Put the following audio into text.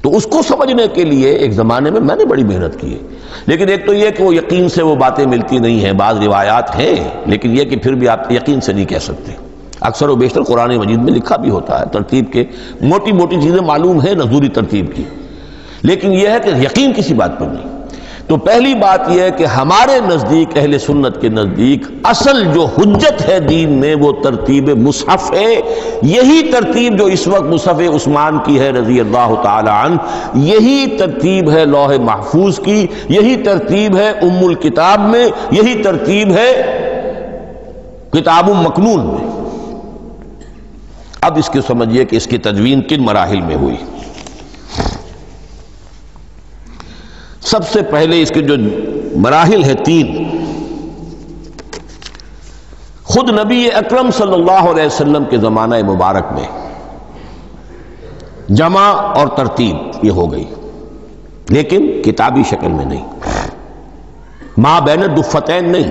تو اس کو سمجھنے کے لیے ایک زمانے میں نے بڑی محنت کی ہے، لیکن ایک تو یہ کہ وہ یقین سے وہ باتیں ملتی نہیں ہیں، بعض روایات ہیں لیکن یہ کہ پھر بھی آپ یقین سے نہیں کہہ سکتے۔ اکثر و بیشتر قرآن مجید میں لکھا بھی ہوتا ہے، ترتیب کے موٹی موٹی چیزیں معلوم ہیں نزولی ترتیب کی، لیکن یہ ہے کہ یقین کسی بات پر نہیں۔ تو پہلی بات یہ ہے کہ ہمارے نزدیک، اہل سنت کے نزدیک، اصل جو حجت ہے دین میں وہ ترتیب مصحف ہے۔ یہی ترتیب جو اس وقت مصحف عثمان کی ہے رضی اللہ تعالی عنہ، یہی ترتیب ہے لوح محفوظ کی، یہی ترتیب ہے ام الکتاب میں، یہی ترتیب ہے کتاب مکنون میں۔ اب اس کے سمجھیے کہ اس کی تدوین کن مراحل میں ہوئی۔ سب سے پہلے اس کے جو مراحل ہیں 3، خود نبی اکرم صلی اللہ علیہ وسلم کے زمانہ مبارک میں جمع اور ترتیب یہ ہو گئی، لیکن کتابی شکل میں نہیں، ما بین الدفتین نہیں۔